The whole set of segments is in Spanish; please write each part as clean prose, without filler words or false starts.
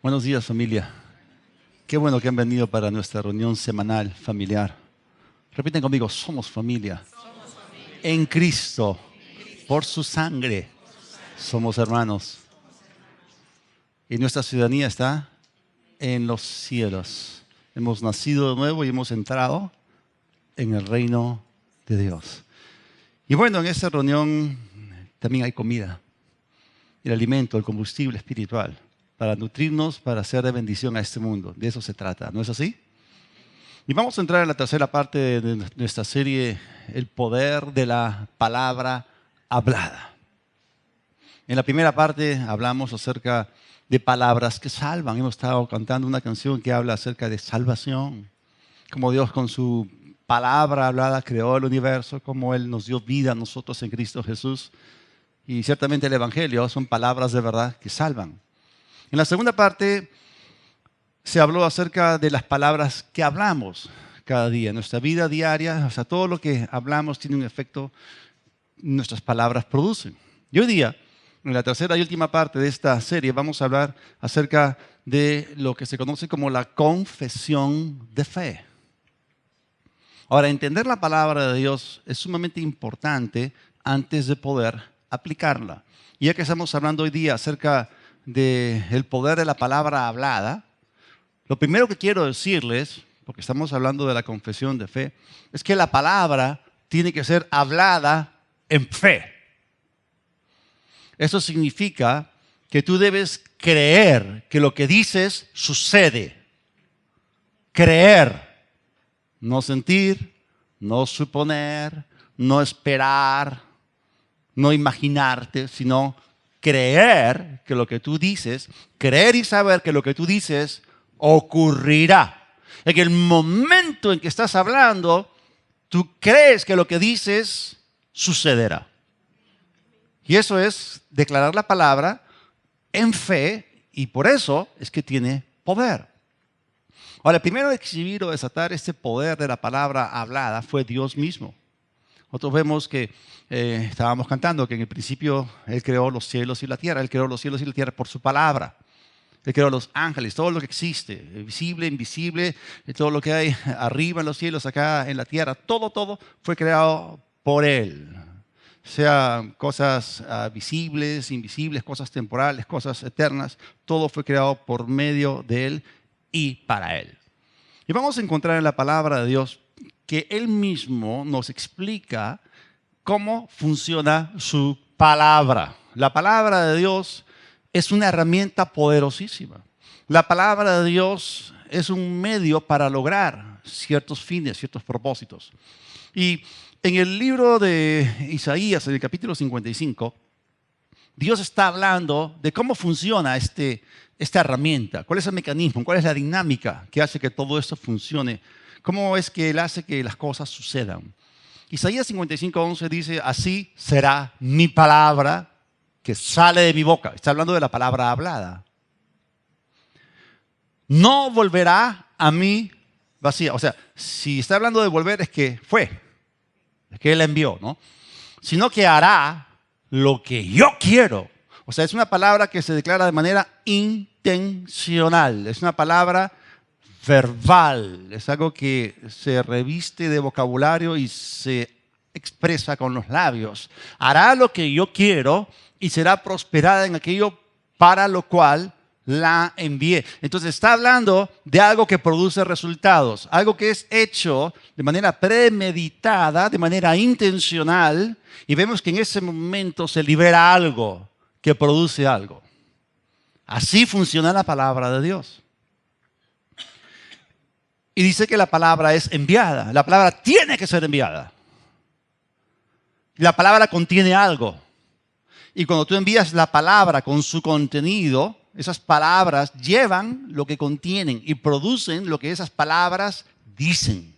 Buenos días, familia. Qué bueno que han venido para nuestra reunión semanal familiar. Repiten conmigo, somos familia. En Cristo, por su sangre, somos hermanos. Y nuestra ciudadanía está en los cielos. Hemos nacido de nuevo y hemos entrado en el reino de Dios. Y bueno, en esta reunión también hay comida, el alimento, el combustible espiritual, para nutrirnos, para ser de bendición a este mundo. De eso se trata, ¿no es así? Y vamos a entrar en la tercera parte de nuestra serie, El poder de la palabra hablada. En la primera parte hablamos acerca de palabras que salvan. Hemos estado cantando una canción que habla acerca de salvación, como Dios con su palabra hablada creó el universo, como Él nos dio vida a nosotros en Cristo Jesús. Y ciertamente el Evangelio son palabras de verdad que salvan. En la segunda parte se habló acerca de las palabras que hablamos cada día, en nuestra vida diaria. O sea, todo lo que hablamos tiene un efecto, nuestras palabras producen. Y hoy día, en la tercera y última parte de esta serie, vamos a hablar acerca de lo que se conoce como la confesión de fe. Ahora, entender la palabra de Dios es sumamente importante antes de poder aplicarla. Y ya que estamos hablando hoy día acerca del poder de la palabra hablada, lo primero que quiero decirles, porque estamos hablando de la confesión de fe, es que la palabra tiene que ser hablada en fe. Eso significa que tú debes creer que lo que dices sucede. Creer, no sentir, no suponer, no esperar, no imaginarte, sino creer que lo que tú dices, creer y saber que lo que tú dices ocurrirá. En el momento en que estás hablando, tú crees que lo que dices sucederá. Y eso es declarar la palabra en fe, y por eso es que tiene poder. Ahora, el primero en exhibir o desatar este poder de la palabra hablada fue Dios mismo. Nosotros vemos que estábamos cantando que en el principio Él creó los cielos y la tierra. Él creó los cielos y la tierra por su palabra. Él creó los ángeles, todo lo que existe, visible, invisible, todo lo que hay arriba en los cielos, acá en la tierra. Todo fue creado por Él. Sea cosas visibles, invisibles, cosas temporales, cosas eternas. Todo fue creado por medio de Él y para Él. Y vamos a encontrar en la palabra de Dios que Él mismo nos explica cómo funciona su palabra. La palabra de Dios es una herramienta poderosísima. La palabra de Dios es un medio para lograr ciertos fines, ciertos propósitos. Y en el libro de Isaías, en el capítulo 55, Dios está hablando de cómo funciona esta herramienta, cuál es el mecanismo, cuál es la dinámica que hace que todo esto funcione. ¿Cómo es que Él hace que las cosas sucedan? Isaías 55:11 dice, así será mi palabra que sale de mi boca. Está hablando de la palabra hablada. No volverá a mí vacía. O sea, si está hablando de volver es que es que Él la envió, ¿no? Sino que hará lo que yo quiero. O sea, es una palabra que se declara de manera intencional. Es una palabra verbal, es algo que se reviste de vocabulario y se expresa con los labios. Hará lo que yo quiero y será prosperada en aquello para lo cual la envié. Entonces está hablando de algo que produce resultados, algo que es hecho de manera premeditada, de manera intencional, y vemos que en ese momento se libera algo que produce algo. Así funciona la palabra de Dios. Y dice que la palabra es enviada. La palabra tiene que ser enviada. La palabra contiene algo. Y cuando tú envías la palabra con su contenido, esas palabras llevan lo que contienen y producen lo que esas palabras dicen.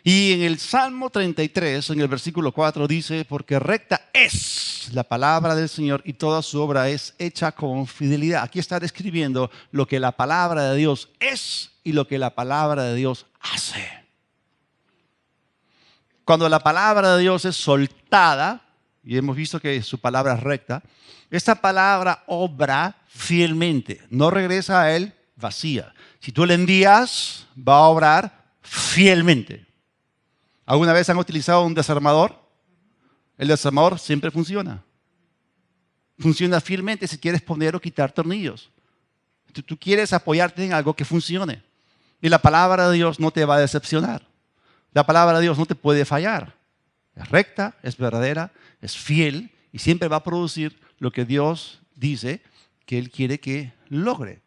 Y en el Salmo 33, en el versículo 4, dice, porque recta es la palabra del Señor y toda su obra es hecha con fidelidad. Aquí está describiendo lo que la palabra de Dios es y lo que la palabra de Dios hace. Cuando la palabra de Dios es soltada, y hemos visto que su palabra es recta, esta palabra obra fielmente, no regresa a Él vacía. Si tú le envías, va a obrar fielmente. ¿Alguna vez han utilizado un desarmador? El desarmador siempre funciona. Funciona fielmente si quieres poner o quitar tornillos. Tú quieres apoyarte en algo que funcione. Y la palabra de Dios no te va a decepcionar. La palabra de Dios no te puede fallar. Es recta, es verdadera, es fiel y siempre va a producir lo que Dios dice que Él quiere que logre.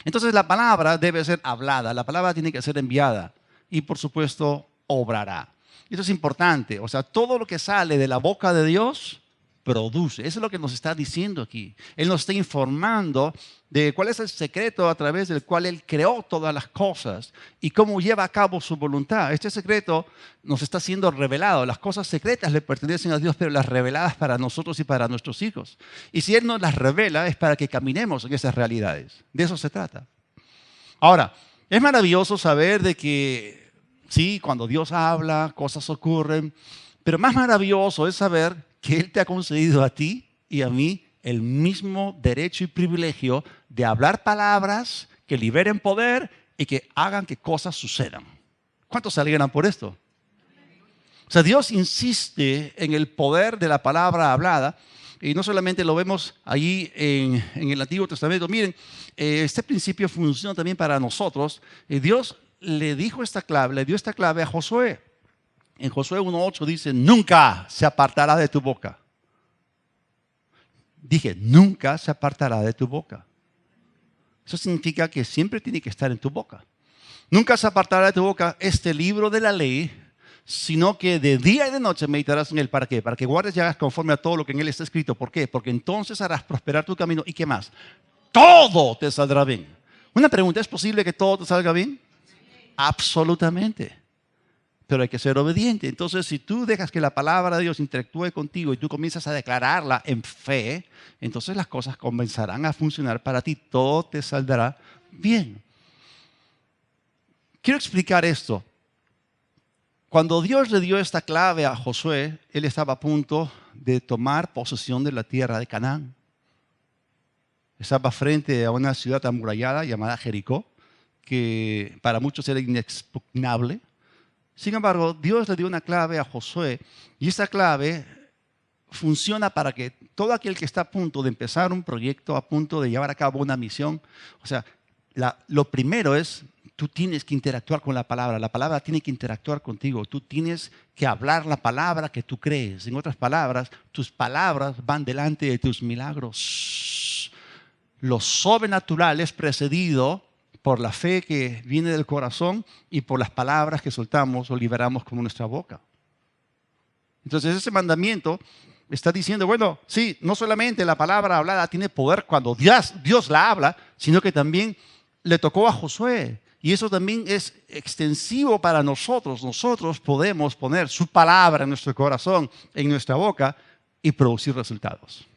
Entonces la palabra debe ser hablada, la palabra tiene que ser enviada y por supuesto obrará. Esto es importante, o sea, todo lo que sale de la boca de Dios produce. Eso es lo que nos está diciendo aquí. Él nos está informando de cuál es el secreto a través del cual Él creó todas las cosas y cómo lleva a cabo su voluntad. Este secreto nos está siendo revelado. Las cosas secretas le pertenecen a Dios, pero las reveladas para nosotros y para nuestros hijos. Y si Él nos las revela es para que caminemos en esas realidades. De eso se trata. Ahora, es maravilloso saber de que, sí, cuando Dios habla, cosas ocurren, pero más maravilloso es saber que Él te ha concedido a ti y a mí el mismo derecho y privilegio de hablar palabras que liberen poder y que hagan que cosas sucedan. ¿Cuántos se alegran por esto? O sea, Dios insiste en el poder de la palabra hablada y no solamente lo vemos allí en el Antiguo Testamento. Miren, este principio funciona también para nosotros. Dios le dio esta clave a Josué. En Josué 1:8 dice, nunca se apartará de tu boca. Dije, nunca se apartará de tu boca. Eso significa que siempre tiene que estar en tu boca. Nunca se apartará de tu boca este libro de la ley, sino que de día y de noche meditarás en él. ¿Para qué? Para que guardes y hagas conforme a todo lo que en él está escrito. ¿Por qué? Porque entonces harás prosperar tu camino. ¿Y qué más? Todo te saldrá bien. Una pregunta, ¿es posible que todo te salga bien? Absolutamente. Pero hay que ser obediente. Entonces, si tú dejas que la palabra de Dios interactúe contigo y tú comienzas a declararla en fe, entonces las cosas comenzarán a funcionar para ti. Todo te saldrá bien. Quiero explicar esto. Cuando Dios le dio esta clave a Josué, él estaba a punto de tomar posesión de la tierra de Canaán. Estaba frente a una ciudad amurallada llamada Jericó, que para muchos era inexpugnable. Sin embargo, Dios le dio una clave a Josué y esta clave funciona para que todo aquel que está a punto de empezar un proyecto, a punto de llevar a cabo una misión, o sea, lo primero es, tú tienes que interactuar con la palabra tiene que interactuar contigo, tú tienes que hablar la palabra que tú crees. En otras palabras, tus palabras van delante de tus milagros. Lo sobrenatural es precedido por la fe que viene del corazón y por las palabras que soltamos o liberamos con nuestra boca. Entonces ese mandamiento está diciendo, bueno, sí, no solamente la palabra hablada tiene poder cuando Dios la habla, sino que también le tocó a Josué. Y eso también es extensivo para nosotros. Nosotros podemos poner su palabra en nuestro corazón, en nuestra boca y producir resultados.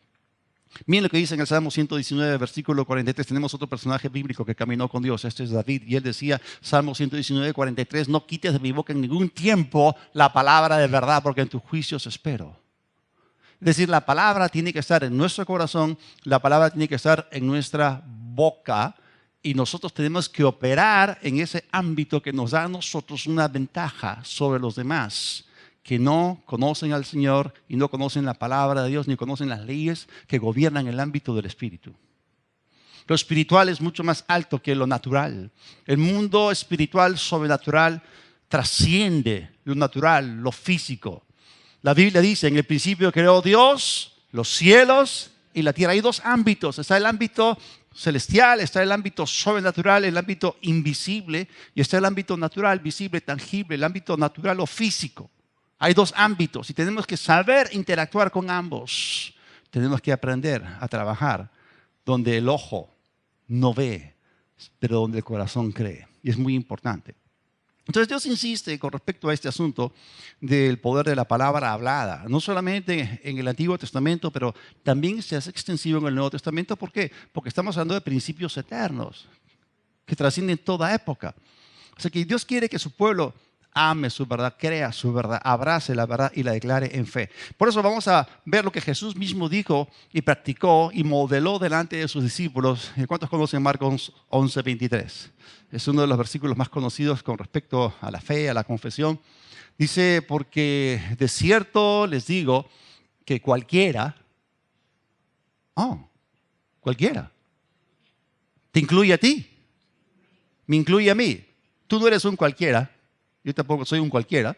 Miren lo que dice en el Salmo 119, versículo 43. Tenemos otro personaje bíblico que caminó con Dios. Este es David. Y él decía, Salmo 119, 43, no quites de mi boca en ningún tiempo la palabra de verdad, porque en tus juicios espero. Es decir, la palabra tiene que estar en nuestro corazón, la palabra tiene que estar en nuestra boca. Y nosotros tenemos que operar en ese ámbito que nos da a nosotros una ventaja sobre los demás que no conocen al Señor y no conocen la palabra de Dios ni conocen las leyes que gobiernan el ámbito del espíritu. Lo espiritual es mucho más alto que lo natural. El mundo espiritual sobrenatural trasciende lo natural, lo físico. La Biblia dice, en el principio creó Dios los cielos y la tierra. Hay dos ámbitos. Está el ámbito celestial, está el ámbito sobrenatural, el ámbito invisible, y está el ámbito natural, visible, tangible, el ámbito natural o físico. Hay dos ámbitos y tenemos que saber interactuar con ambos. Tenemos que aprender a trabajar donde el ojo no ve, pero donde el corazón cree. Y es muy importante. Entonces Dios insiste con respecto a este asunto del poder de la palabra hablada. No solamente en el Antiguo Testamento, pero también se hace extensivo en el Nuevo Testamento. ¿Por qué? Porque estamos hablando de principios eternos que trascienden toda época. O sea que Dios quiere que su pueblo ame su verdad, crea su verdad, abrace la verdad y la declare en fe. Por eso vamos a ver lo que Jesús mismo dijo y practicó y modeló delante de sus discípulos. ¿Cuántos conocen Marcos 11:23? Es uno de los versículos más conocidos con respecto a la fe, a la confesión. Dice, porque de cierto les digo que cualquiera, cualquiera, te incluye a ti, me incluye a mí. Tú no eres un cualquiera, yo tampoco soy un cualquiera,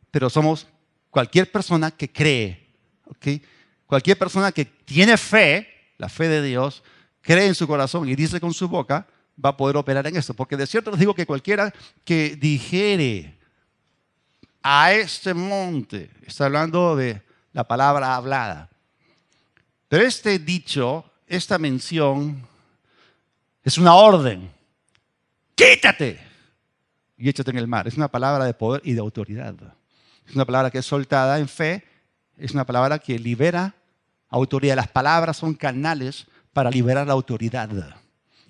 pero somos cualquier persona que cree, ¿ok? Cualquier persona que tiene fe, la fe de Dios, cree en su corazón y dice con su boca, va a poder operar en esto. Porque de cierto les digo que cualquiera que dijere a este monte, está hablando de la palabra hablada. Pero este dicho, esta mención, es una orden. ¡Quítate! Y échate en el mar. Es una palabra de poder y de autoridad. Es una palabra que es soltada en fe. Es una palabra que libera autoridad. Las palabras son canales para liberar la autoridad.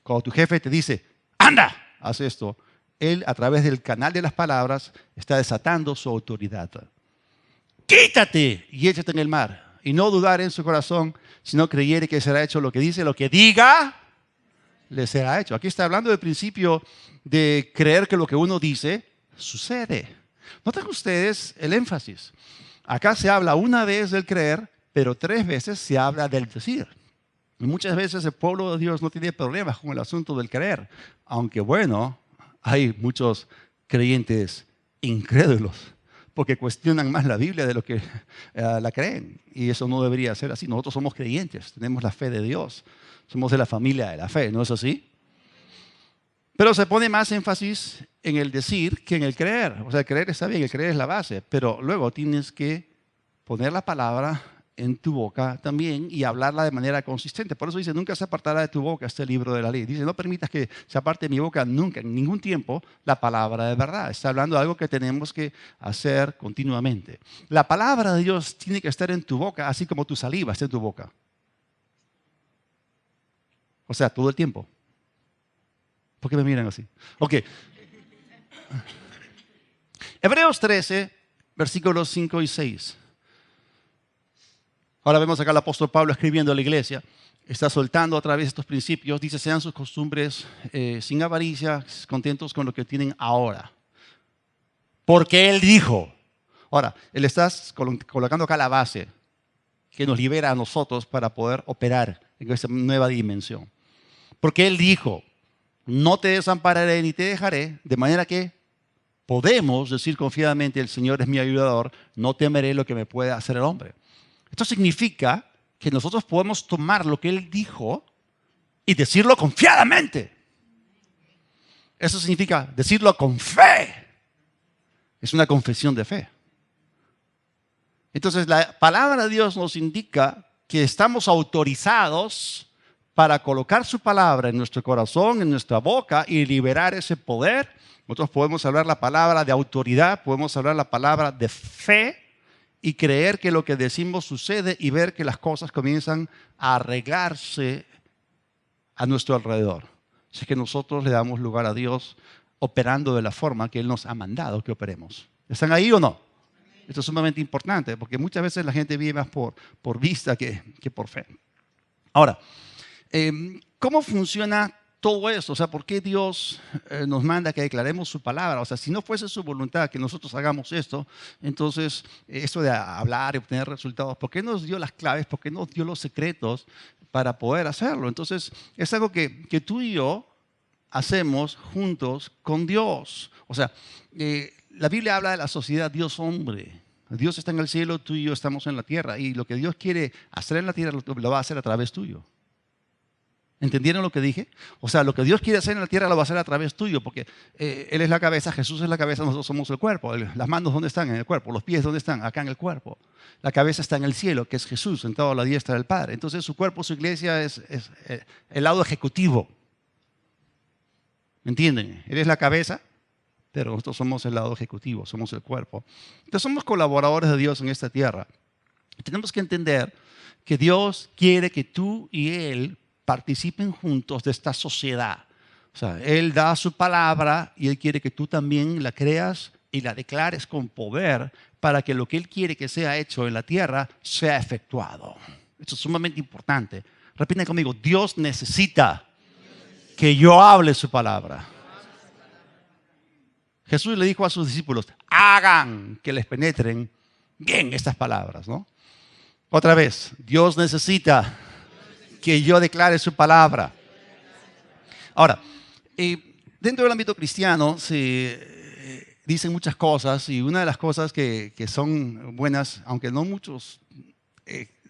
Cuando tu jefe te dice, anda, haz esto, él a través del canal de las palabras está desatando su autoridad. Quítate y échate en el mar. Y no dudar en su corazón, sino creyere que será hecho lo que dice, lo que diga, le será hecho. Aquí está hablando del principio de creer que lo que uno dice sucede. Noten ustedes el énfasis. Acá se habla una vez del creer, pero 3 veces se habla del decir. Y muchas veces el pueblo de Dios no tiene problemas con el asunto del creer. Aunque bueno, hay muchos creyentes incrédulos porque cuestionan más la Biblia de lo que la creen. Y eso no debería ser así. Nosotros somos creyentes, tenemos la fe de Dios. Somos de la familia de la fe, ¿no es así? Pero se pone más énfasis en el decir que en el creer. O sea, el creer está bien, el creer es la base, pero luego tienes que poner la palabra en tu boca también y hablarla de manera consistente. Por eso dice, nunca se apartará de tu boca este libro de la ley. Dice, no permitas que se aparte de mi boca nunca, en ningún tiempo, la palabra de verdad. Está hablando de algo que tenemos que hacer continuamente. La palabra de Dios tiene que estar en tu boca, así como tu saliva está en tu boca. O sea, todo el tiempo. ¿Por qué me miran así? Ok. Hebreos 13, versículos 5 y 6. Ahora vemos acá al apóstol Pablo escribiendo a la iglesia. Está soltando otra vez estos principios. Dice, sean sus costumbres sin avaricia, contentos con lo que tienen ahora. Porque Él dijo. Ahora, Él está colocando acá la base que nos libera a nosotros para poder operar en esta nueva dimensión. Porque Él dijo, no te desampararé ni te dejaré, de manera que podemos decir confiadamente, el Señor es mi ayudador, no temeré lo que me pueda hacer el hombre. Esto significa que nosotros podemos tomar lo que Él dijo y decirlo confiadamente. Eso significa decirlo con fe. Es una confesión de fe. Entonces la palabra de Dios nos indica que estamos autorizados para colocar su palabra en nuestro corazón, en nuestra boca y liberar ese poder. Nosotros podemos hablar la palabra de autoridad, podemos hablar la palabra de fe y creer que lo que decimos sucede y ver que las cosas comienzan a arreglarse a nuestro alrededor. Así que nosotros le damos lugar a Dios operando de la forma que Él nos ha mandado que operemos. ¿Están ahí o no? Esto es sumamente importante porque muchas veces la gente vive más por vista que por fe. Ahora, ¿cómo funciona todo esto? O sea, ¿por qué Dios nos manda que declaremos su palabra? O sea, si no fuese su voluntad que nosotros hagamos esto, entonces esto de hablar y obtener resultados, ¿por qué nos dio las claves? ¿Por qué nos dio los secretos para poder hacerlo? Entonces, es algo que tú y yo hacemos juntos con Dios. O sea, la Biblia habla de la sociedad Dios-hombre. Dios está en el cielo, tú y yo estamos en la tierra. Y lo que Dios quiere hacer en la tierra lo va a hacer a través tuyo. ¿Entendieron lo que dije? O sea, lo que Dios quiere hacer en la tierra lo va a hacer a través tuyo, porque Él es la cabeza, Jesús es la cabeza, nosotros somos el cuerpo. Las manos, ¿dónde están? En el cuerpo. Los pies, ¿dónde están? Acá en el cuerpo. La cabeza está en el cielo, que es Jesús, sentado a la diestra del Padre. Entonces su cuerpo, su iglesia es el lado ejecutivo. ¿Me entienden? Él es la cabeza, pero nosotros somos el lado ejecutivo, somos el cuerpo. Entonces somos colaboradores de Dios en esta tierra. Tenemos que entender que Dios quiere que tú y Él participen juntos de esta sociedad. O sea, Él da su palabra y Él quiere que tú también la creas y la declares con poder para que lo que Él quiere que sea hecho en la tierra sea efectuado. Esto es sumamente importante. Repiten conmigo, Dios necesita que yo hable su palabra. Jesús le dijo a sus discípulos, hagan que les penetren bien estas palabras, ¿no? Otra vez, Dios necesita que yo declare su palabra. Ahora, dentro del ámbito cristiano se dicen muchas cosas y una de las cosas que son buenas, aunque no muchos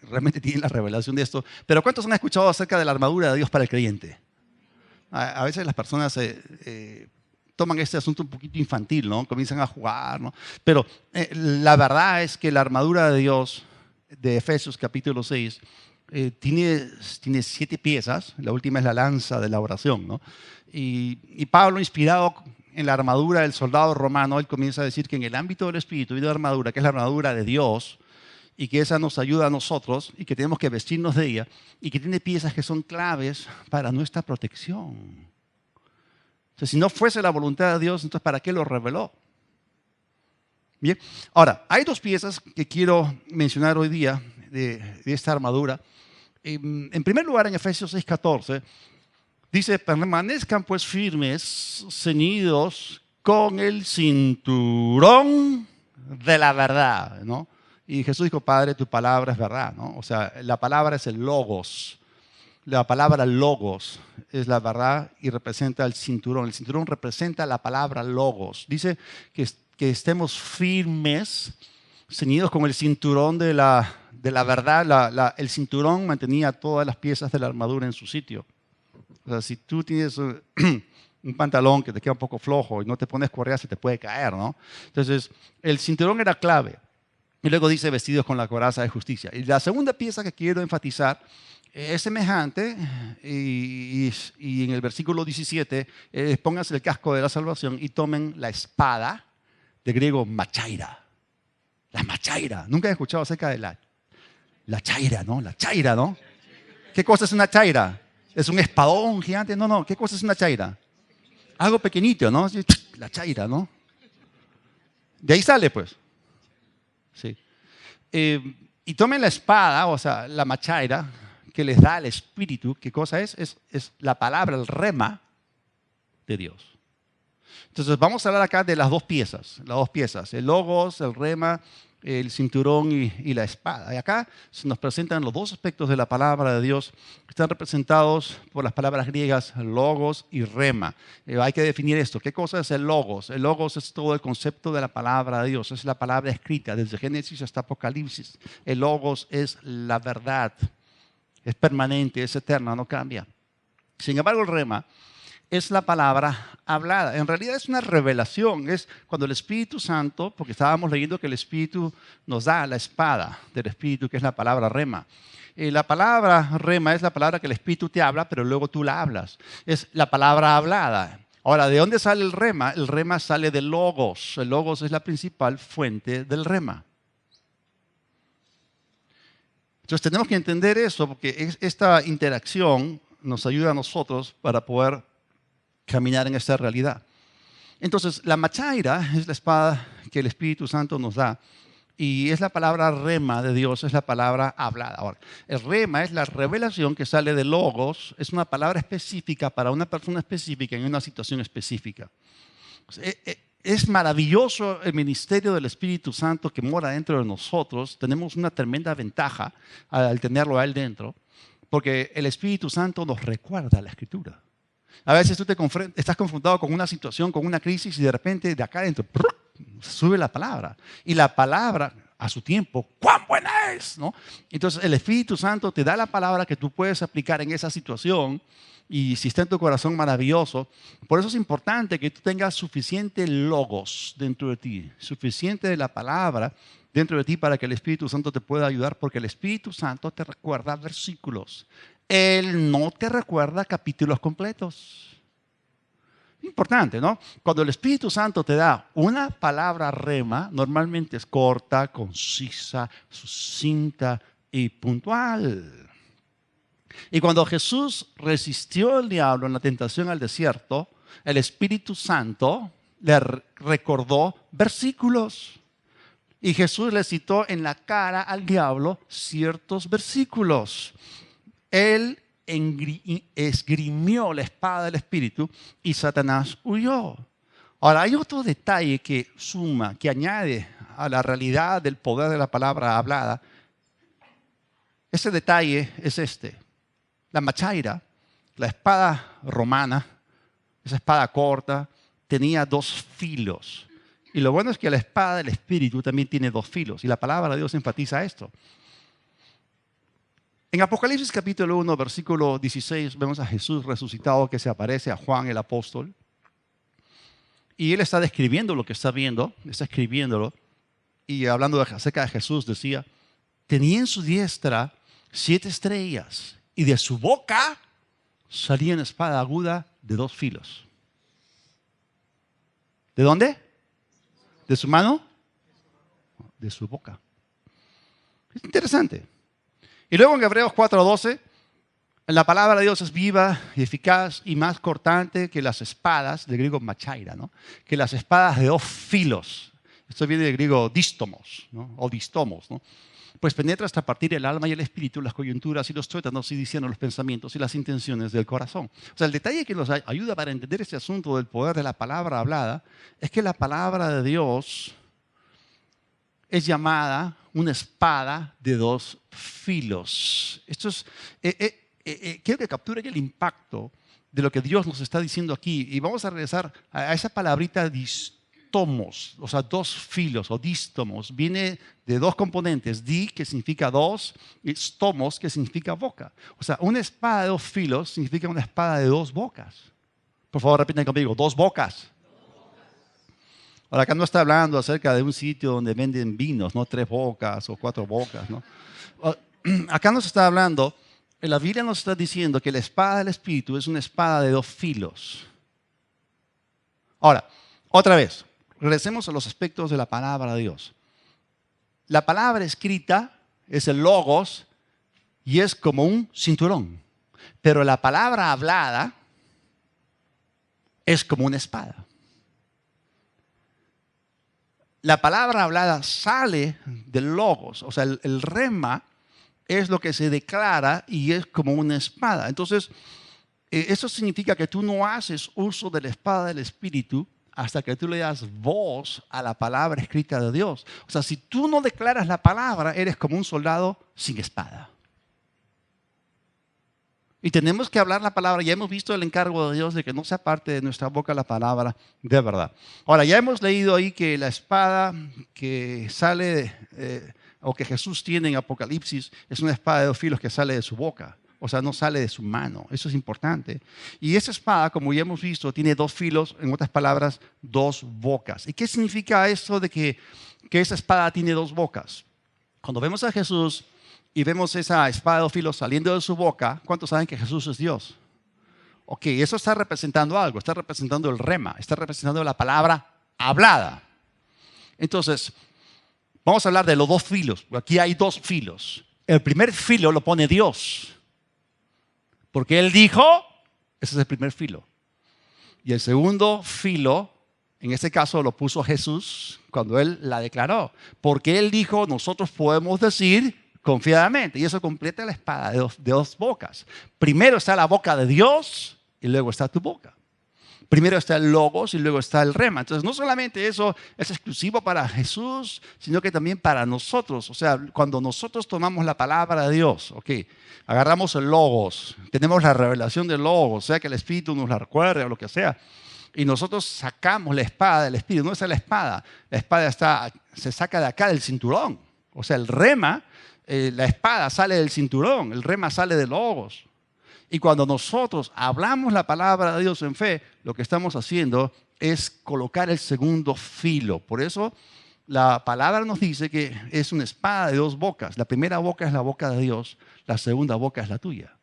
realmente tienen la revelación de esto, pero ¿cuántos han escuchado acerca de la armadura de Dios para el creyente? A veces las personas toman este asunto un poquito infantil, ¿no? Comienzan a jugar, ¿no? Pero la verdad es que la armadura de Dios de Efesios capítulo 6 tiene 7 piezas. La última es la lanza de la oración, ¿no? Y Pablo, inspirado en la armadura del soldado romano, él comienza a decir que en el ámbito del espíritu y de la armadura, que es la armadura de Dios, y que esa nos ayuda a nosotros y que tenemos que vestirnos de ella y que tiene piezas que son claves para nuestra protección. O sea, si no fuese la voluntad de Dios, entonces ¿para qué lo reveló? Bien, ahora, hay 2 piezas que quiero mencionar hoy día de esta armadura. En primer lugar, en Efesios 6:14, dice, permanezcan pues firmes, ceñidos con el cinturón de la verdad, ¿no? Y Jesús dijo, Padre, tu palabra es verdad, ¿no? O sea, la palabra es el logos. La palabra logos es la verdad y representa el cinturón. El cinturón representa la palabra logos. Dice que estemos firmes, ceñidos con el cinturón de la verdad. El cinturón mantenía todas las piezas de la armadura en su sitio. O sea, si tú tienes un pantalón que te queda un poco flojo y no te pones correa, se te puede caer, ¿no? Entonces, el cinturón era clave. Y luego dice vestidos con la coraza de justicia. Y la segunda pieza que quiero enfatizar es semejante y en el versículo 17 pónganse el casco de la salvación y tomen la espada, de griego machaira. La machaira. Nunca he escuchado acerca de la chaira, ¿no? La chaira, ¿no? ¿Qué cosa es una chaira? ¿Es un espadón gigante? No. ¿Qué cosa es una chaira? Algo pequeñito, ¿no? La chaira, ¿no? De ahí sale, pues. Sí. Y tomen la espada, o sea, la machaira, que les da el Espíritu. ¿Qué cosa es? Es la palabra, el rema de Dios. Entonces vamos a hablar acá de las 2 piezas. Las 2 piezas, el logos, el rema, el cinturón y la espada. Y acá se nos presentan los 2 aspectos de la palabra de Dios. Están representados por las palabras griegas logos y rema. Hay que definir esto. ¿Qué cosa es el logos? El logos es todo el concepto de la palabra de Dios. Es la palabra escrita desde Génesis hasta Apocalipsis. El logos es la verdad. Es permanente, es eterna, no cambia. Sin embargo, el rema es la palabra hablada. En realidad es una revelación. Es cuando el Espíritu Santo, porque estábamos leyendo que el Espíritu nos da la espada del Espíritu, que es la palabra rema. La palabra rema es la palabra que el Espíritu te habla, pero luego tú la hablas. Es la palabra hablada. Ahora, ¿de dónde sale el rema? El rema sale del logos. El logos es la principal fuente del rema. Entonces tenemos que entender eso, porque esta interacción nos ayuda a nosotros para poder caminar en esta realidad. Entonces, la machaira es la espada que el Espíritu Santo nos da y es la palabra rema de Dios, es la palabra hablada. Ahora, el rema es la revelación que sale de logos, es una palabra específica para una persona específica en una situación específica. Es maravilloso el ministerio del Espíritu Santo que mora dentro de nosotros. Tenemos una tremenda ventaja al tenerlo a Él dentro, porque el Espíritu Santo nos recuerda la Escritura. A veces tú estás confrontado con una situación, con una crisis y de repente de acá adentro sube la palabra. Y la palabra a su tiempo, ¡cuán buena es! ¿No? Entonces el Espíritu Santo te da la palabra que tú puedes aplicar en esa situación y si está en tu corazón, maravilloso. Por eso es importante que tú tengas suficiente logos dentro de ti, suficiente de la palabra dentro de ti para que el Espíritu Santo te pueda ayudar, porque el Espíritu Santo te recuerda versículos. Él no te recuerda capítulos completos. Importante, ¿no? Cuando el Espíritu Santo te da una palabra rema, normalmente es corta, concisa, sucinta y puntual. Y cuando Jesús resistió al diablo en la tentación al desierto, el Espíritu Santo le recordó versículos. Y Jesús le citó en la cara al diablo ciertos versículos. Él esgrimió la espada del Espíritu y Satanás huyó. Ahora, hay otro detalle que suma, que añade a la realidad del poder de la palabra hablada. Ese detalle es este. La machaira, la espada romana, esa espada corta, tenía dos filos. Y lo bueno es que la espada del Espíritu también tiene dos filos. Y la palabra de Dios enfatiza esto. En Apocalipsis capítulo 1, versículo 16, vemos a Jesús resucitado que se aparece a Juan el apóstol. Y él está describiendo lo que está viendo, está escribiéndolo. Y hablando acerca de Jesús, decía, tenía en su diestra 7 estrellas y de su boca salía una espada aguda de 2 filos. ¿De dónde? ¿De su mano? De su boca. Es interesante. Y luego en Hebreos 4:12, la palabra de Dios es viva y eficaz y más cortante que las espadas, del griego machaira, ¿no? Que las espadas de 2 filos. Esto viene del griego dístomos, ¿no? O distomos, ¿no? Pues penetra hasta partir el alma y el espíritu, las coyunturas y los tuétanos y diciendo los pensamientos y las intenciones del corazón. O sea, el detalle que nos ayuda para entender este asunto del poder de la palabra hablada es que la palabra de Dios es llamada una espada de 2 filos. Esto es, quiero que capturen el impacto de lo que Dios nos está diciendo aquí. Y vamos a regresar a esa palabrita distomos, o sea, 2 filos o dístomos. Viene de 2 componentes, di, que significa 2, y stomos, que significa boca. O sea, una espada de 2 filos significa una espada de 2 bocas. Por favor, repiten conmigo, 2 bocas. Ahora, acá no está hablando acerca de un sitio donde venden vinos, ¿no? 3 bocas o 4 bocas, ¿no? Acá nos está hablando, en la Biblia nos está diciendo que la espada del Espíritu es una espada de 2 filos. Ahora, otra vez, regresemos a los aspectos de la palabra de Dios. La palabra escrita es el logos y es como un cinturón. Pero la palabra hablada es como una espada. La palabra hablada sale del logos, o sea, el rema es lo que se declara y es como una espada. Entonces, eso significa que tú no haces uso de la espada del Espíritu hasta que tú le das voz a la palabra escrita de Dios. O sea, si tú no declaras la palabra, eres como un soldado sin espada. Y tenemos que hablar la palabra. Ya hemos visto el encargo de Dios de que no sea parte de nuestra boca la palabra de verdad. Ahora, ya hemos leído ahí que la espada que sale, o que Jesús tiene en Apocalipsis, es una espada de 2 filos que sale de su boca. O sea, no sale de su mano. Eso es importante. Y esa espada, como ya hemos visto, tiene 2 filos, en otras palabras, 2 bocas. ¿Y qué significa eso de que esa espada tiene 2 bocas? Cuando vemos a Jesús y vemos esa espada de 2 filos saliendo de su boca, ¿cuántos saben que Jesús es Dios? Ok, eso está representando algo, está representando el rema, está representando la palabra hablada. Entonces, vamos a hablar de los 2 filos. Aquí hay 2 filos. El primer filo lo pone Dios. Porque Él dijo, ese es el primer filo. Y el segundo filo, en este caso lo puso Jesús cuando Él la declaró. Porque Él dijo, nosotros podemos decir confiadamente. Y eso completa la espada de 2 bocas. Primero está la boca de Dios y luego está tu boca. Primero está el logos y luego está el rema. Entonces, no solamente eso es exclusivo para Jesús, sino que también para nosotros. O sea, cuando nosotros tomamos la palabra de Dios, agarramos el logos, tenemos la revelación del logos, sea que el Espíritu nos la recuerde o lo que sea, y nosotros sacamos la espada del Espíritu. No es la espada se saca de acá del cinturón. O sea, el rema, la espada sale del cinturón, el rema sale del logos. Y cuando nosotros hablamos la palabra de Dios en fe, lo que estamos haciendo es colocar el segundo filo. Por eso la palabra nos dice que es una espada de 2 bocas. La primera boca es la boca de Dios, la segunda boca es la tuya.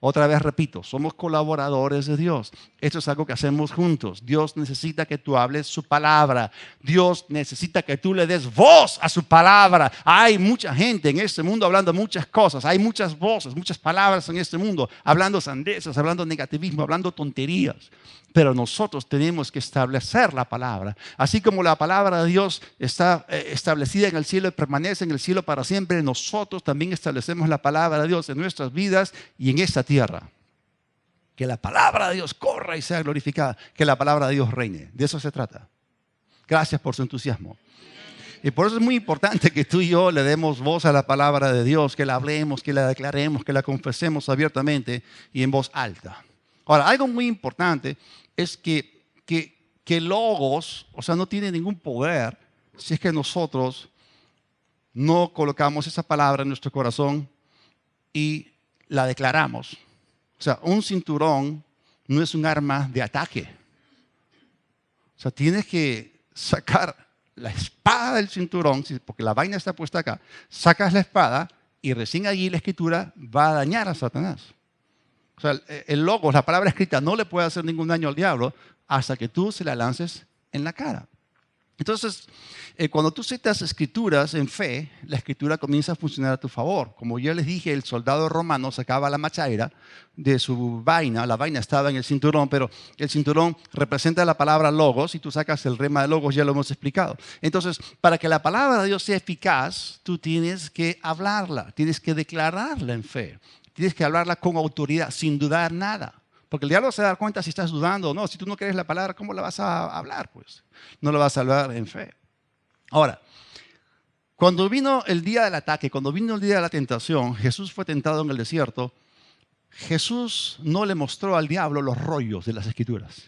Otra vez repito, somos colaboradores de Dios. Esto es algo que hacemos juntos. Dios necesita que tú hables su palabra. Dios necesita que tú le des voz a su palabra. Hay mucha gente en este mundo hablando muchas cosas. Hay muchas voces, muchas palabras en este mundo, hablando sandeces, hablando negativismo, hablando tonterías. Pero nosotros tenemos que establecer la palabra. Así como la palabra de Dios está establecida en el cielo y permanece en el cielo para siempre, nosotros también establecemos la palabra de Dios en nuestras vidas y en esta tierra. Que la palabra de Dios corra y sea glorificada. Que la palabra de Dios reine. De eso se trata. Gracias por su entusiasmo. Y por eso es muy importante que tú y yo le demos voz a la palabra de Dios, que la hablemos, que la declaremos, que la confesemos abiertamente y en voz alta. Ahora, algo muy importante es que logos, o sea, no tiene ningún poder si es que nosotros no colocamos esa palabra en nuestro corazón y la declaramos. O sea, un cinturón no es un arma de ataque. O sea, tienes que sacar la espada del cinturón, porque la vaina está puesta acá. Sacas la espada y recién allí la escritura va a dañar a Satanás. O sea, el logos, la palabra escrita, no le puede hacer ningún daño al diablo hasta que tú se la lances en la cara. Entonces, cuando tú citas escrituras en fe, la escritura comienza a funcionar a tu favor. Como yo les dije, el soldado romano sacaba la machaira de su vaina. La vaina estaba en el cinturón, pero el cinturón representa la palabra logos y tú sacas el rema de logos, ya lo hemos explicado. Entonces, para que la palabra de Dios sea eficaz, tú tienes que hablarla, tienes que declararla en fe. Tienes que hablarla con autoridad, sin dudar nada. Porque el diablo se da cuenta si estás dudando o no. Si tú no crees la palabra, ¿cómo la vas a hablar? Pues no la vas a hablar en fe. Ahora, cuando vino el día del ataque, cuando vino el día de la tentación, Jesús fue tentado en el desierto. Jesús no le mostró al diablo los rollos de las escrituras.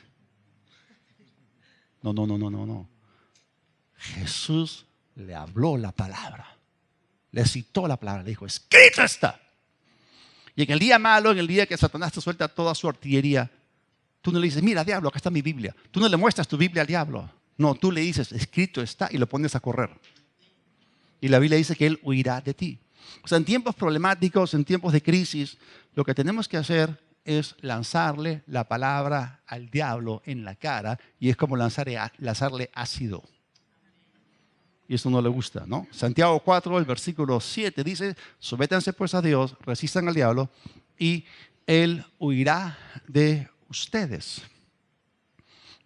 No. Jesús le habló la palabra. Le citó la palabra. Le dijo, escrito está. Y en el día malo, en el día que Satanás te suelta toda su artillería, tú no le dices, mira, diablo, acá está mi Biblia. Tú no le muestras tu Biblia al diablo. No, tú le dices, escrito está, y lo pones a correr. Y la Biblia dice que él huirá de ti. O sea, en tiempos problemáticos, en tiempos de crisis, lo que tenemos que hacer es lanzarle la palabra al diablo en la cara, y es como lanzarle ácido. Y eso no le gusta, ¿no? Santiago 4, el versículo 7 dice, sométanse pues a Dios, resistan al diablo y él huirá de ustedes.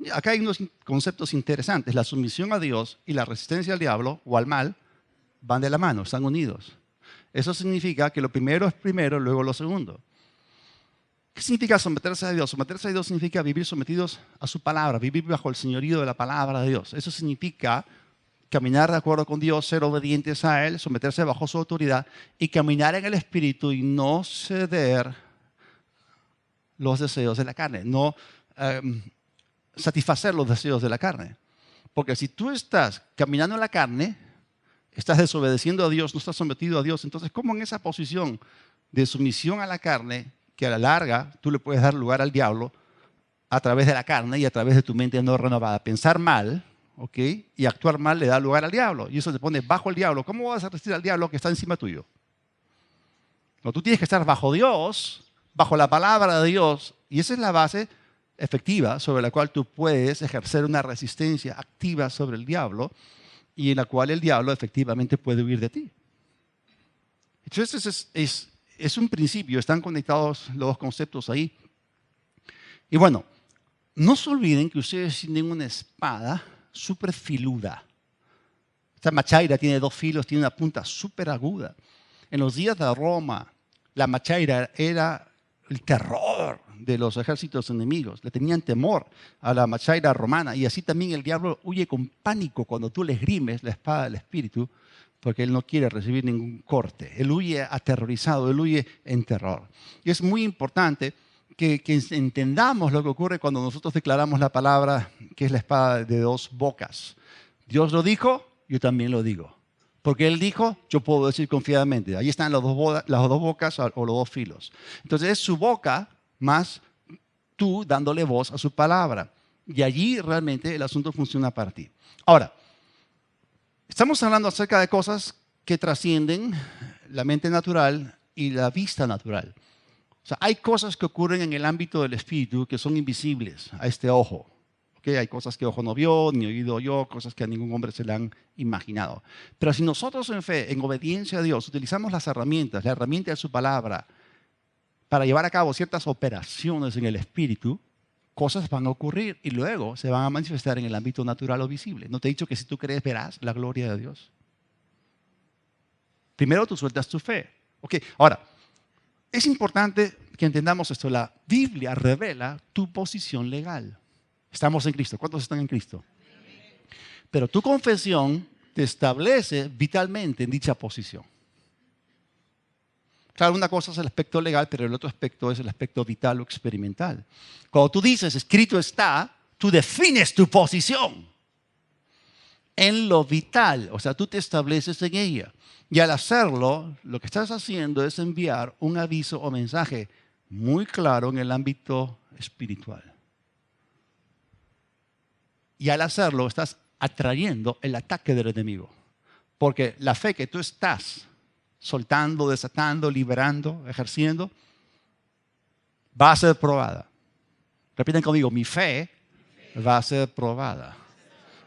Y acá hay unos conceptos interesantes. La sumisión a Dios y la resistencia al diablo o al mal van de la mano, están unidos. Eso significa que lo primero es primero, luego lo segundo. ¿Qué significa someterse a Dios? Someterse a Dios significa vivir sometidos a su palabra, vivir bajo el señorío de la palabra de Dios. Eso significa caminar de acuerdo con Dios, ser obedientes a Él, someterse bajo su autoridad y caminar en el Espíritu y no ceder los deseos de la carne, no satisfacer los deseos de la carne. Porque si tú estás caminando en la carne, estás desobedeciendo a Dios, no estás sometido a Dios, entonces ¿cómo en esa posición de sumisión a la carne, que a la larga tú le puedes dar lugar al diablo a través de la carne y a través de tu mente no renovada? Pensar mal, ¿ok? Y actuar mal le da lugar al diablo. Y eso te pone bajo el diablo. ¿Cómo vas a resistir al diablo que está encima tuyo? No, tú tienes que estar bajo Dios, bajo la palabra de Dios. Y esa es la base efectiva sobre la cual tú puedes ejercer una resistencia activa sobre el diablo y en la cual el diablo efectivamente puede huir de ti. Entonces es un principio. Están conectados los dos conceptos ahí. Y bueno, no se olviden que ustedes tienen una espada súper filuda. Esta machaira tiene 2 filos, tiene una punta súper aguda. En los días de Roma, la machaira era el terror de los ejércitos enemigos. Le tenían temor a la machaira romana. Y así también el diablo huye con pánico cuando tú le esgrimes la espada del Espíritu, porque él no quiere recibir ningún corte. Él huye aterrorizado, él huye en terror. Y es muy importante que entendamos lo que ocurre cuando nosotros declaramos la palabra, que es la espada de 2 bocas. Dios lo dijo, yo también lo digo. Porque Él dijo, yo puedo decir confiadamente. Ahí están las dos bocas o los 2 filos. Entonces es su boca más tú dándole voz a su palabra. Y allí realmente el asunto funciona para ti. Ahora, estamos hablando acerca de cosas que trascienden la mente natural y la vista natural. O sea, hay cosas que ocurren en el ámbito del espíritu que son invisibles a este ojo. ¿Okay? Hay cosas que ojo no vio, ni oído oyó, cosas que a ningún hombre se le han imaginado. Pero si nosotros en fe, en obediencia a Dios, utilizamos las herramientas, la herramienta de su palabra, para llevar a cabo ciertas operaciones en el espíritu, cosas van a ocurrir y luego se van a manifestar en el ámbito natural o visible. ¿No te he dicho que si tú crees verás la gloria de Dios? Primero tú sueltas tu fe. Okay. Ahora, es importante que entendamos esto. La Biblia revela tu posición legal. Estamos en Cristo. ¿Cuántos están en Cristo? Pero tu confesión te establece vitalmente en dicha posición. Claro, una cosa es el aspecto legal, pero el otro aspecto es el aspecto vital o experimental. Cuando tú dices, escrito está, tú defines tu posición en lo vital. O sea, tú te estableces en ella. Y al hacerlo, lo que estás haciendo es enviar un aviso o mensaje muy claro en el ámbito espiritual. Y al hacerlo, estás atrayendo el ataque del enemigo. Porque la fe que tú estás soltando, desatando, liberando, ejerciendo, va a ser probada. Repiten conmigo, mi fe va a ser probada.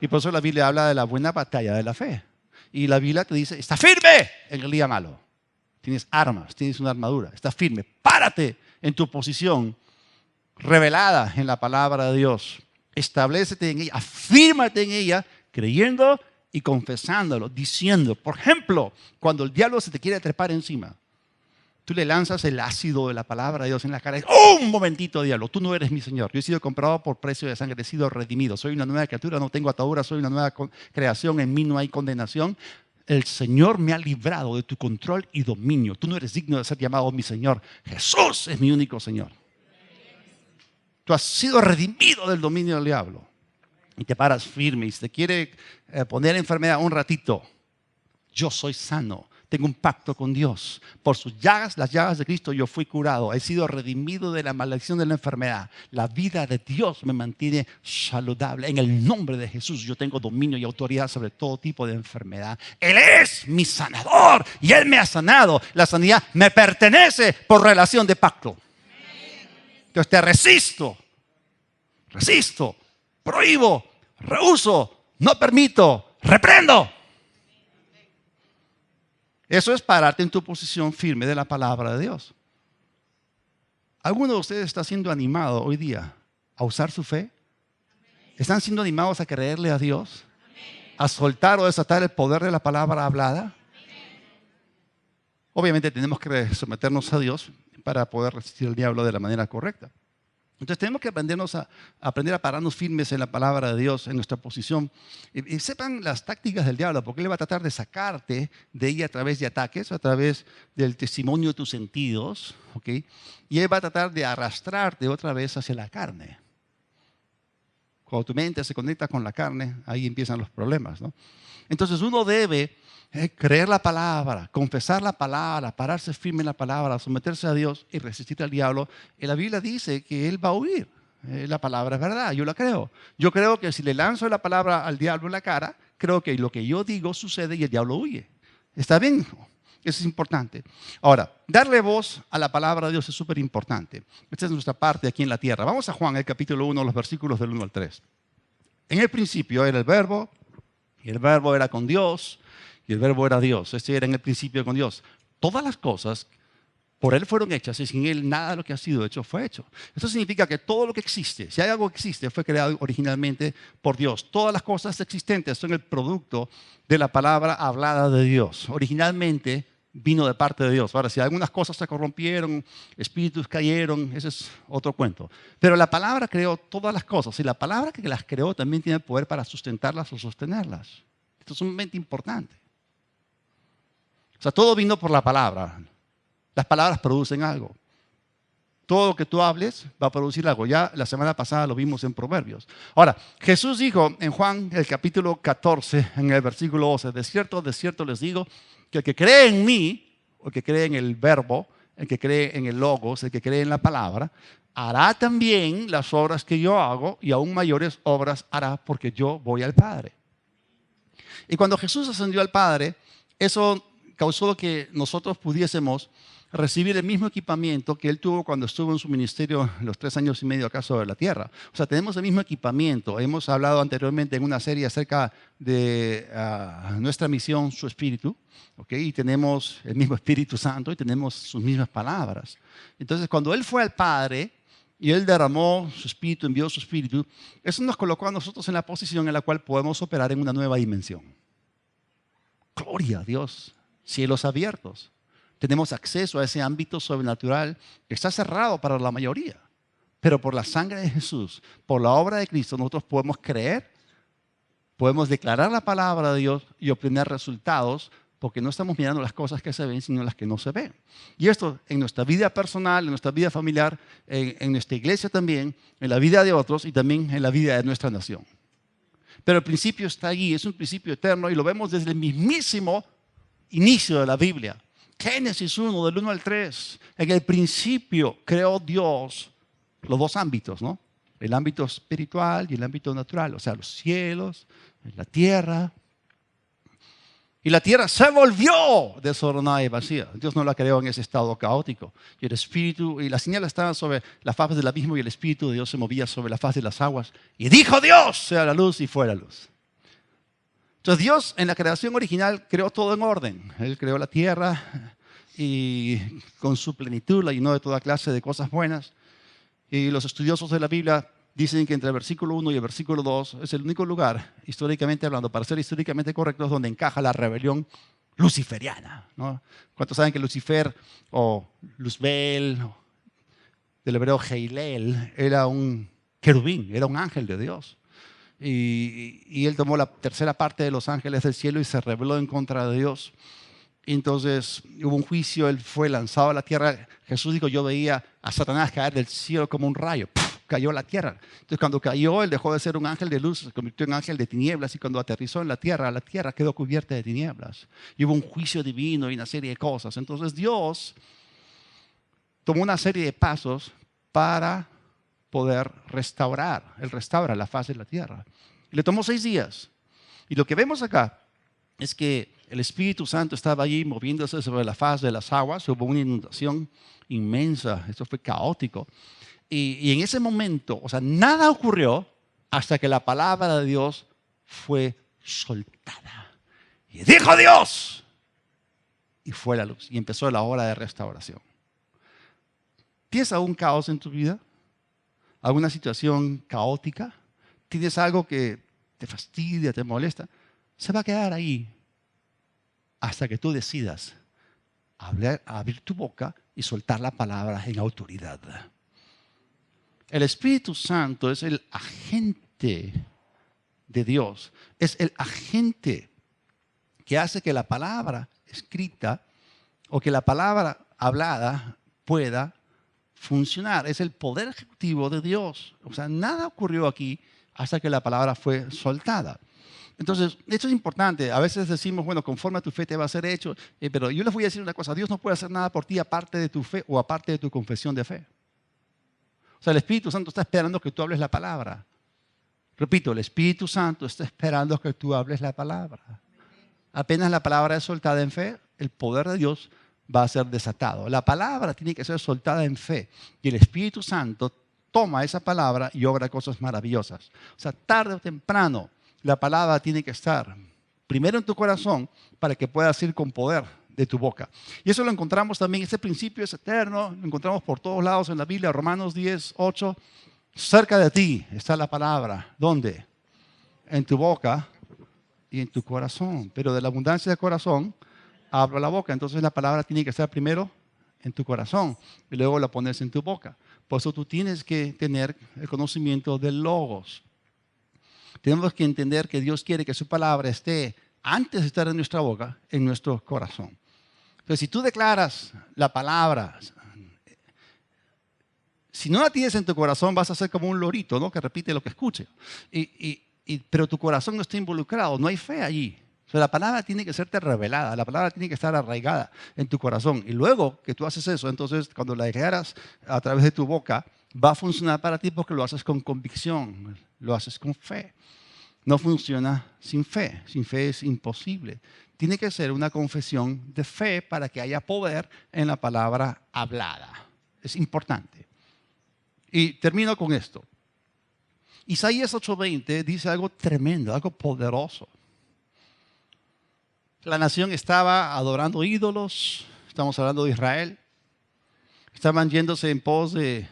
Y por eso la Biblia habla de la buena batalla de la fe. Y la Biblia te dice, está firme en el día malo. Tienes armas, tienes una armadura, está firme. Párate en tu posición revelada en la palabra de Dios. Establécete en ella, afírmate en ella, creyendo y confesándolo, diciendo. Por ejemplo, cuando el diablo se te quiere trepar encima, tú le lanzas el ácido de la palabra de Dios en la cara. ¡Oh, un momentito, diablo! Tú no eres mi Señor. Yo he sido comprado por precio de sangre, he sido redimido. Soy una nueva criatura, no tengo atadura, soy una nueva creación, en mí no hay condenación. El Señor me ha librado de tu control y dominio. Tú no eres digno de ser llamado mi Señor. Jesús es mi único Señor. Tú has sido redimido del dominio del diablo. Y te paras firme y si te quiere poner enfermedad un ratito, yo soy sano. Tengo un pacto con Dios. Por sus llagas, las llagas de Cristo, yo fui curado. He sido redimido de la maldición de la enfermedad. La vida de Dios me mantiene saludable. En el nombre de Jesús yo tengo dominio y autoridad sobre todo tipo de enfermedad. Él es mi sanador y Él me ha sanado. La sanidad me pertenece por relación de pacto. Entonces te resisto, prohíbo, rehúso, no permito, reprendo. Eso es pararte en tu posición firme de la palabra de Dios. ¿Alguno de ustedes está siendo animado hoy día a usar su fe? ¿Están siendo animados a creerle a Dios? ¿A soltar o desatar el poder de la palabra hablada? Obviamente tenemos que someternos a Dios para poder resistir al diablo de la manera correcta. Entonces tenemos que aprender a pararnos firmes en la palabra de Dios, en nuestra posición. Y sepan las tácticas del diablo, porque él va a tratar de sacarte de ella a través de ataques, a través del testimonio de tus sentidos, ¿okay? Y él va a tratar de arrastrarte otra vez hacia la carne. Cuando tu mente se conecta con la carne, ahí empiezan los problemas, ¿no? Entonces uno debe creer la palabra, confesar la palabra, pararse firme en la palabra, someterse a Dios y resistir al diablo. Y la Biblia dice que él va a huir. La palabra es verdad, yo la creo. Yo creo que si le lanzo la palabra al diablo en la cara, creo que lo que yo digo sucede y el diablo huye. ¿Está bien? Eso es importante. Ahora, darle voz a la palabra de Dios es súper importante. Esta es nuestra parte aquí en la tierra. Vamos a Juan, el capítulo 1, los versículos del 1 al 3. En el principio era el verbo, y el verbo era con Dios, y el verbo era Dios. Este era en el principio con Dios. Todas las cosas por Él fueron hechas y sin Él nada de lo que ha sido hecho fue hecho. Esto significa que todo lo que existe, si hay algo que existe, fue creado originalmente por Dios. Todas las cosas existentes son el producto de la palabra hablada de Dios. Originalmente vino de parte de Dios. Ahora, si algunas cosas se corrompieron, espíritus cayeron, ese es otro cuento. Pero la palabra creó todas las cosas y la palabra que las creó también tiene el poder para sustentarlas o sostenerlas. Esto es sumamente importante. O sea, todo vino por la palabra. Las palabras producen algo. Todo lo que tú hables va a producir algo. Ya la semana pasada lo vimos en Proverbios. Ahora, Jesús dijo en Juan, el capítulo 14, en el versículo 12, de cierto les digo, que el que cree en mí, o el que cree en el verbo, el que cree en el logos, el que cree en la palabra, hará también las obras que yo hago y aún mayores obras hará porque yo voy al Padre. Y cuando Jesús ascendió al Padre, eso causó que nosotros pudiésemos recibir el mismo equipamiento que él tuvo cuando estuvo en su ministerio los 3 años y medio acá sobre la tierra. O sea, tenemos el mismo equipamiento. Hemos hablado anteriormente en una serie acerca de nuestra misión, su espíritu, ¿okay? Y tenemos el mismo Espíritu Santo y tenemos sus mismas palabras. Entonces, cuando él fue al Padre y él derramó su espíritu, envió su espíritu, eso nos colocó a nosotros en la posición en la cual podemos operar en una nueva dimensión. Gloria a Dios, cielos abiertos. Tenemos acceso a ese ámbito sobrenatural que está cerrado para la mayoría. Pero por la sangre de Jesús, por la obra de Cristo, nosotros podemos creer, podemos declarar la palabra de Dios y obtener resultados porque no estamos mirando las cosas que se ven, sino las que no se ven. Y esto en nuestra vida personal, en nuestra vida familiar, en nuestra iglesia también, en la vida de otros y también en la vida de nuestra nación. Pero el principio está allí, es un principio eterno y lo vemos desde el mismísimo inicio de la Biblia. Génesis 1, del 1 al 3. En el principio creó Dios los dos ámbitos, ¿no? El ámbito espiritual y el ámbito natural, o sea, los cielos, la tierra. Y la tierra se volvió desordenada y vacía. Dios no la creó en ese estado caótico. Y el espíritu, y las señales estaban sobre la faz del abismo y el espíritu de Dios se movía sobre la faz de las aguas. Y dijo Dios, sea la luz y fue la luz. Entonces Dios en la creación original creó todo en orden. Él creó la tierra y con su plenitud la llenó de toda clase de cosas buenas. Y los estudiosos de la Biblia dicen que entre el versículo 1 y el versículo 2 es el único lugar, históricamente hablando, para ser históricamente correctos, donde encaja la rebelión luciferiana, ¿no? ¿Cuántos saben que Lucifer o Luzbel, del hebreo Heilel, era un querubín, era un ángel de Dios? Y él tomó la tercera parte de los ángeles del cielo y se rebeló en contra de Dios. Entonces hubo un juicio, él fue lanzado a la tierra. Jesús dijo, yo veía a Satanás caer del cielo como un rayo. ¡Puf! Cayó a la tierra. Entonces cuando cayó, él dejó de ser un ángel de luz, se convirtió en ángel de tinieblas y cuando aterrizó en la tierra quedó cubierta de tinieblas. Y hubo un juicio divino y una serie de cosas. Entonces Dios tomó una serie de pasos para poder restaurar. Él restaura la faz de la tierra. Y le tomó 6 días. Y lo que vemos acá es que el Espíritu Santo estaba allí moviéndose sobre la faz de las aguas. Hubo una inundación inmensa. Esto fue caótico. Y en ese momento, o sea, nada ocurrió hasta que la palabra de Dios fue soltada. Y dijo Dios. Y fue la luz. Y empezó la hora de restauración. ¿Tienes algún caos en tu vida? ¿Alguna situación caótica? ¿Tienes algo que te fastidia, te molesta? Se va a quedar ahí hasta que tú decidas abrir tu boca y soltar la palabra en autoridad. El Espíritu Santo es el agente de Dios. Es el agente que hace que la palabra escrita o que la palabra hablada pueda funcionar. Es el poder ejecutivo de Dios. O sea, nada ocurrió aquí hasta que la palabra fue soltada. Entonces, esto es importante. A veces decimos, bueno, conforme a tu fe te va a ser hecho. Pero yo les voy a decir una cosa. Dios no puede hacer nada por ti aparte de tu fe o aparte de tu confesión de fe. O sea, el Espíritu Santo está esperando que tú hables la palabra. Repito, el Espíritu Santo está esperando que tú hables la palabra. Apenas la palabra es soltada en fe, el poder de Dios va a ser desatado. La palabra tiene que ser soltada en fe. Y el Espíritu Santo toma esa palabra y obra cosas maravillosas. O sea, tarde o temprano, la palabra tiene que estar primero en tu corazón para que puedas ir con poder de tu boca. Y eso lo encontramos también, ese principio es eterno, lo encontramos por todos lados en la Biblia, Romanos 10, 8. Cerca de ti está la palabra. ¿Dónde? En tu boca y en tu corazón. Pero de la abundancia del corazón habla la boca. Entonces la palabra tiene que estar primero en tu corazón y luego la pones en tu boca. Por eso tú tienes que tener el conocimiento del logos. Tenemos que entender que Dios quiere que su palabra esté antes de estar en nuestra boca, en nuestro corazón. Entonces, si tú declaras la palabra, si no la tienes en tu corazón, vas a ser como un lorito, ¿no? Que repite lo que escuche. Pero tu corazón no está involucrado, no hay fe allí. O sea, la palabra tiene que serte revelada, la palabra tiene que estar arraigada en tu corazón. Y luego que tú haces eso, entonces cuando la declaras a través de tu boca, va a funcionar para ti porque lo haces con convicción, lo haces con fe. No funciona sin fe es imposible. tiene que ser una confesión de fe para que haya poder en la palabra hablada. Es importante. Y termino con esto. Isaías 8:20 dice algo tremendo, algo poderoso. La nación estaba adorando ídolos, estamos hablando de Israel. Estaban yéndose en pos de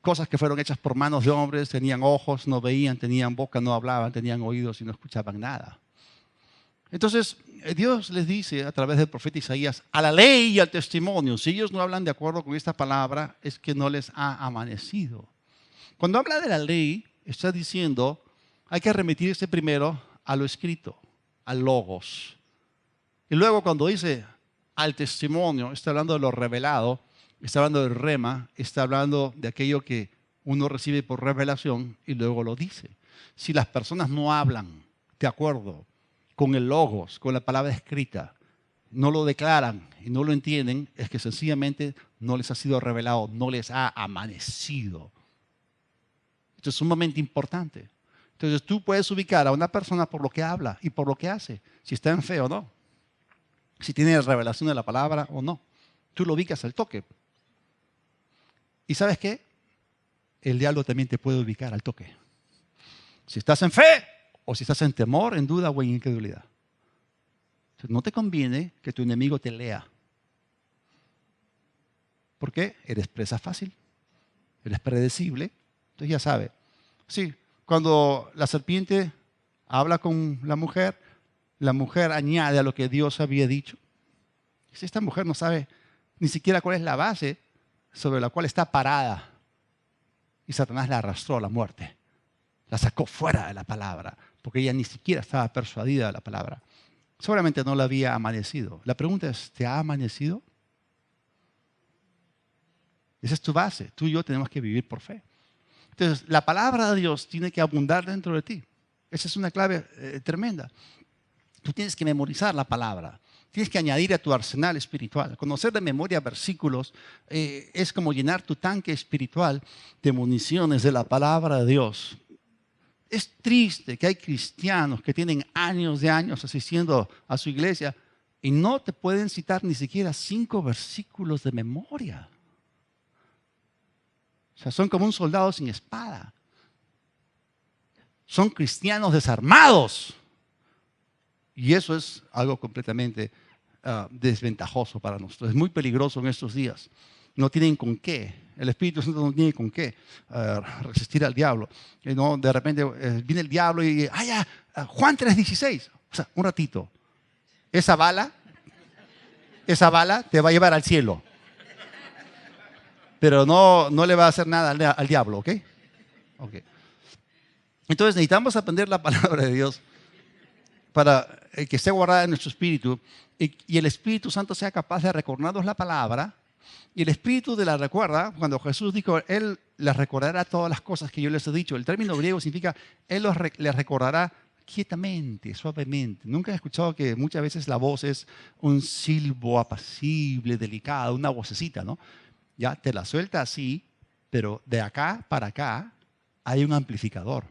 cosas que fueron hechas por manos de hombres, tenían ojos, no veían, tenían boca, no hablaban, tenían oídos y no escuchaban nada. Entonces, Dios les dice a través del profeta Isaías, a la ley y al testimonio, si ellos no hablan de acuerdo con esta palabra, es que no les ha amanecido. Cuando habla de la ley, está diciendo, hay que remitirse primero a lo escrito, al logos. Y luego cuando dice al testimonio, está hablando de lo revelado, está hablando del rema, está hablando de aquello que uno recibe por revelación y luego lo dice. Si las personas no hablan de acuerdo con el logos, con la palabra escrita, no lo declaran y no lo entienden, es que sencillamente no les ha sido revelado, no les ha amanecido. Esto es sumamente importante. Entonces tú puedes ubicar a una persona por lo que habla y por lo que hace, si está en fe o no, si tiene revelación de la palabra o no. Tú lo ubicas al toque. ¿Y sabes qué? El diablo también te puede ubicar al toque. Si estás en fe o si estás en temor, en duda o en incredulidad. Entonces, no te conviene que tu enemigo te lea. ¿Por qué? Eres presa fácil. Eres predecible. Entonces ya sabe. Sí, cuando la serpiente habla con la mujer añade a lo que Dios había dicho. Si esta mujer no sabe ni siquiera cuál es la base sobre la cual está parada, y Satanás la arrastró a la muerte, la sacó fuera de la palabra, porque ella ni siquiera estaba persuadida de la palabra. Seguramente no la había amanecido. La pregunta es, ¿te ha amanecido? Esa es tu base. Tú y yo tenemos que vivir por fe. Entonces, la palabra de Dios tiene que abundar dentro de ti. Esa es una clave tremenda. Tú tienes que memorizar la palabra. Tienes que añadir a tu arsenal espiritual. Conocer de memoria versículos es como llenar tu tanque espiritual de municiones de la palabra de Dios. Es triste que hay cristianos que tienen años de años asistiendo a su iglesia y no te pueden citar ni siquiera 5 versículos de memoria. O sea, son como un soldado sin espada. Son cristianos desarmados. Y eso es algo completamente desventajoso para nosotros. Es muy peligroso en estos días. No tienen con qué. El Espíritu Santo no tiene con qué resistir al diablo. No, de repente viene el diablo y Juan 3:16. O sea, un ratito. Esa bala te va a llevar al cielo. Pero no le va a hacer nada al diablo, ¿ok? Entonces necesitamos aprender la palabra de Dios para que esté guardada en nuestro espíritu y el Espíritu Santo sea capaz de recordarnos la palabra. Y el Espíritu de la recuerda, cuando Jesús dijo, Él les recordará todas las cosas que yo les he dicho. El término griego significa, Él les recordará quietamente, suavemente. Nunca he escuchado que muchas veces la voz es un silbo apacible, delicado, una vocecita, ¿no? Ya te la suelta así, pero de acá para acá hay un amplificador.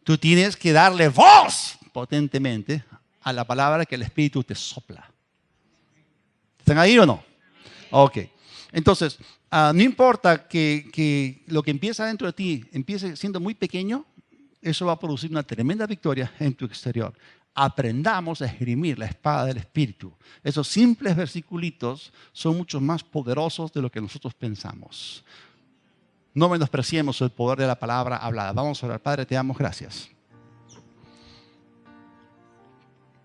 Tú tienes que darle voz potentemente a la palabra que el Espíritu te sopla. ¿Están ahí o no? Ok. Entonces, no importa que lo que empieza dentro de ti empiece siendo muy pequeño, eso va a producir una tremenda victoria en tu exterior. Aprendamos a esgrimir la espada del Espíritu. Esos simples versiculitos son mucho más poderosos de lo que nosotros pensamos. No menospreciemos el poder de la palabra hablada. Vamos a orar. Padre, te damos gracias.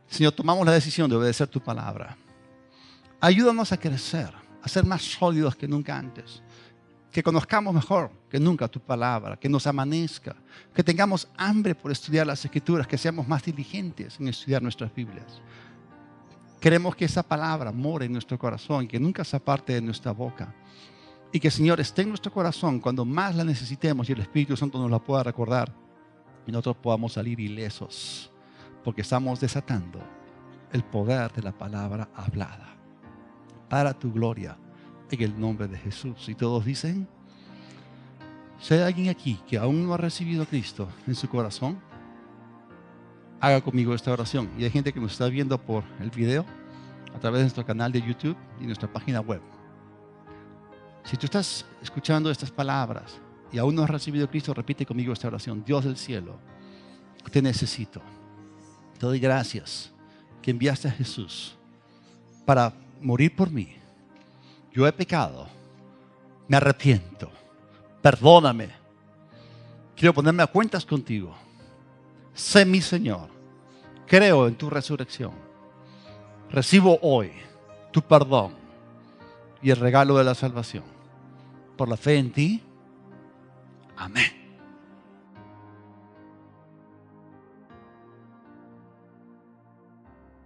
Señor, tomamos la decisión de obedecer tu palabra. Ayúdanos a crecer, a ser más sólidos que nunca antes. Que conozcamos mejor que nunca tu palabra, que nos amanezca, que tengamos hambre por estudiar las Escrituras, que seamos más diligentes en estudiar nuestras Biblias. Queremos que esa palabra more en nuestro corazón, que nunca se aparte de nuestra boca. Y que, Señor, esté en nuestro corazón cuando más la necesitemos y el Espíritu Santo nos la pueda recordar y nosotros podamos salir ilesos, porque estamos desatando el poder de la palabra hablada para tu gloria, en el nombre de Jesús. Y todos dicen, si hay alguien aquí que aún no ha recibido a Cristo en su corazón, haga conmigo esta oración. Y hay gente que nos está viendo por el video a través de nuestro canal de YouTube y nuestra página web. Si tú estás escuchando estas palabras y aún no has recibido a Cristo, repite conmigo esta oración. Dios del cielo, te necesito. Te doy gracias que enviaste a Jesús para morir por mí. Yo he pecado, me arrepiento, perdóname. Quiero ponerme a cuentas contigo. Sé mi Señor. Creo en tu resurrección. Recibo hoy tu perdón y el regalo de la salvación. Por la fe en ti. Amén.